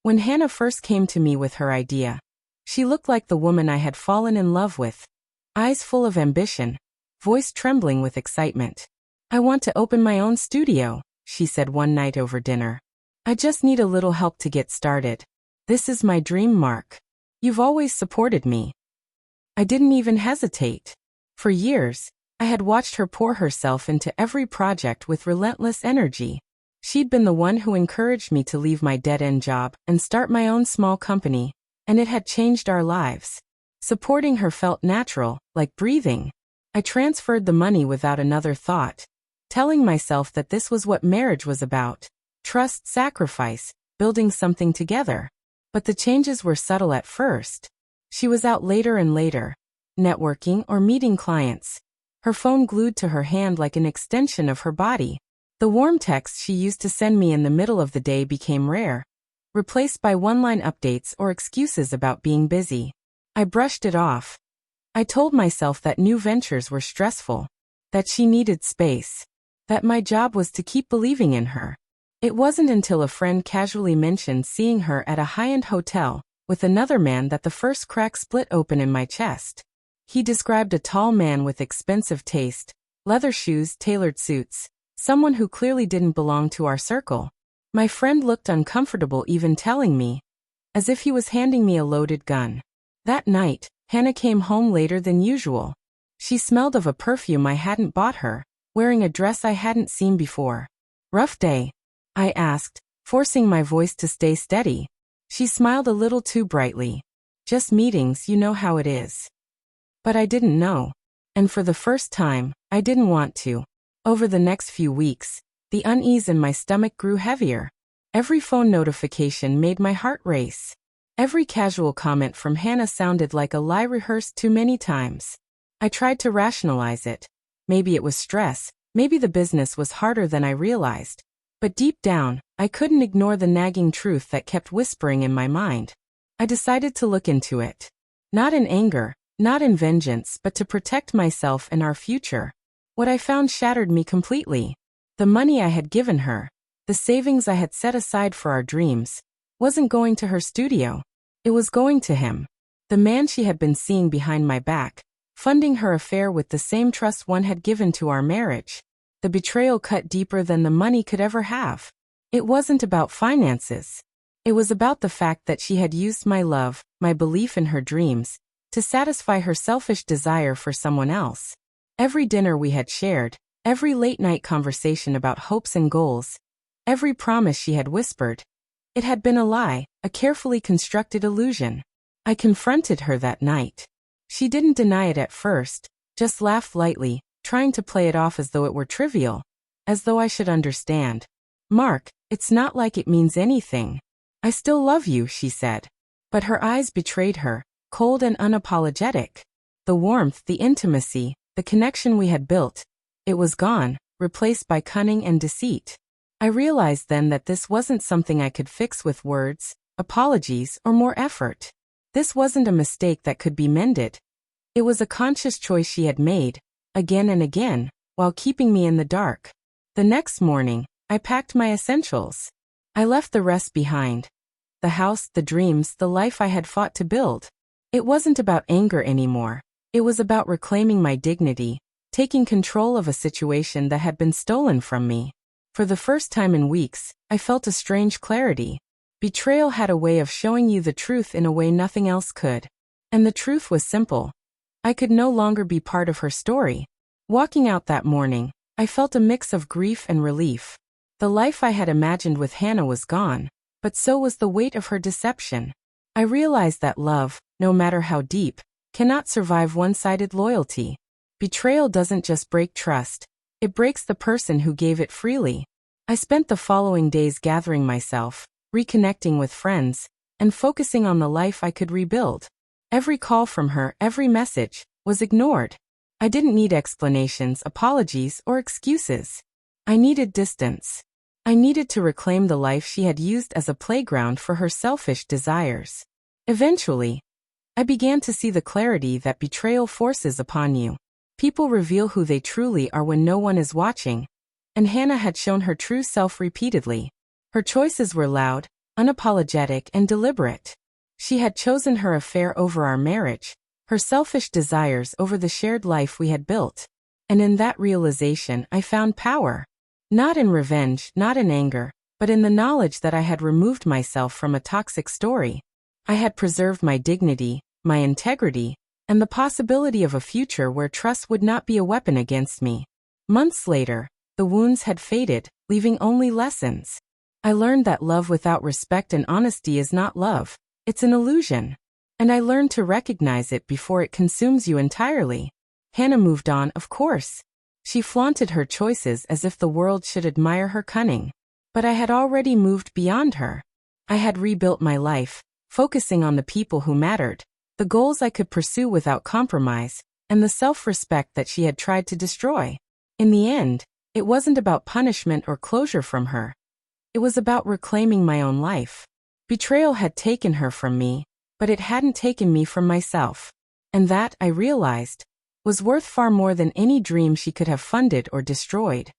When Hannah first came to me with her idea, she looked like the woman I had fallen in love with, eyes full of ambition, voice trembling with excitement. "I want to open my own studio," she said one night over dinner. "I just need a little help to get started. This is my dream, Mark. You've always supported me." I didn't even hesitate. For years, I had watched her pour herself into every project with relentless energy. She'd been the one who encouraged me to leave my dead-end job and start my own small company, and it had changed our lives. Supporting her felt natural, like breathing. I transferred the money without another thought, telling myself that this was what marriage was about: trust, sacrifice, building something together. But the changes were subtle at first. She was out later and later, networking or meeting clients, her phone glued to her hand like an extension of her body. The warm texts she used to send me in the middle of the day became rare, replaced by one-line updates or excuses about being busy. I brushed it off. I told myself that new ventures were stressful, that she needed space, that my job was to keep believing in her. It wasn't until a friend casually mentioned seeing her at a high-end hotel with another man that the first crack split open in my chest. He described a tall man with expensive taste, leather shoes, tailored suits, someone who clearly didn't belong to our circle. My friend looked uncomfortable even telling me, as if he was handing me a loaded gun. That night, Hannah came home later than usual. She smelled of a perfume I hadn't bought her, wearing a dress I hadn't seen before. "Rough day?" I asked, forcing my voice to stay steady. She smiled a little too brightly. "Just meetings, you know how it is." But I didn't know. And for the first time, I didn't want to. Over the next few weeks, the unease in my stomach grew heavier. Every phone notification made my heart race. Every casual comment from Hannah sounded like a lie rehearsed too many times. I tried to rationalize it. Maybe it was stress, maybe the business was harder than I realized. But deep down, I couldn't ignore the nagging truth that kept whispering in my mind. I decided to look into it. Not in anger, not in vengeance, but to protect myself and our future. What I found shattered me completely. The money I had given her, the savings I had set aside for our dreams, wasn't going to her studio. It was going to him, the man she had been seeing behind my back, funding her affair with the same trust one had given to our marriage. The betrayal cut deeper than the money could ever have. It wasn't about finances. It was about the fact that she had used my love, my belief in her dreams, to satisfy her selfish desire for someone else. Every dinner we had shared, every late-night conversation about hopes and goals, every promise she had whispered, it had been a lie, a carefully constructed illusion. I confronted her that night. She didn't deny it at first, just laughed lightly, trying to play it off as though it were trivial, as though I should understand. "Mark, it's not like it means anything. I still love you," she said. But her eyes betrayed her, cold and unapologetic. The warmth, the intimacy, the connection we had built, it was gone, replaced by cunning and deceit. I realized then that this wasn't something I could fix with words, apologies, or more effort. This wasn't a mistake that could be mended. It was a conscious choice she had made, again and again, while keeping me in the dark. The next morning, I packed my essentials. I left the rest behind. The house, the dreams, the life I had fought to build. It wasn't about anger anymore. It was about reclaiming my dignity, taking control of a situation that had been stolen from me. For the first time in weeks, I felt a strange clarity. Betrayal had a way of showing you the truth in a way nothing else could. And the truth was simple. I could no longer be part of her story. Walking out that morning, I felt a mix of grief and relief. The life I had imagined with Hannah was gone, but so was the weight of her deception. I realized that love, no matter how deep, cannot survive one-sided loyalty. Betrayal doesn't just break trust, it breaks the person who gave it freely. I spent the following days gathering myself, reconnecting with friends, and focusing on the life I could rebuild. Every call from her, every message, was ignored. I didn't need explanations, apologies, or excuses. I needed distance. I needed to reclaim the life she had used as a playground for her selfish desires. Eventually, I began to see the clarity that betrayal forces upon you. People reveal who they truly are when no one is watching, and Hannah had shown her true self repeatedly. Her choices were loud, unapologetic and deliberate. She had chosen her affair over our marriage, her selfish desires over the shared life we had built. And in that realization I found power. Not in revenge, not in anger, but in the knowledge that I had removed myself from a toxic story. I had preserved my dignity, my integrity, and the possibility of a future where trust would not be a weapon against me. Months later, the wounds had faded, leaving only lessons. I learned that love without respect and honesty is not love, it's an illusion. And I learned to recognize it before it consumes you entirely. Hannah moved on, of course. She flaunted her choices as if the world should admire her cunning. But I had already moved beyond her. I had rebuilt my life, focusing on the people who mattered, the goals I could pursue without compromise, and the self-respect that she had tried to destroy. In the end, it wasn't about punishment or closure from her. It was about reclaiming my own life. Betrayal had taken her from me, but it hadn't taken me from myself. And that, I realized, was worth far more than any dream she could have funded or destroyed.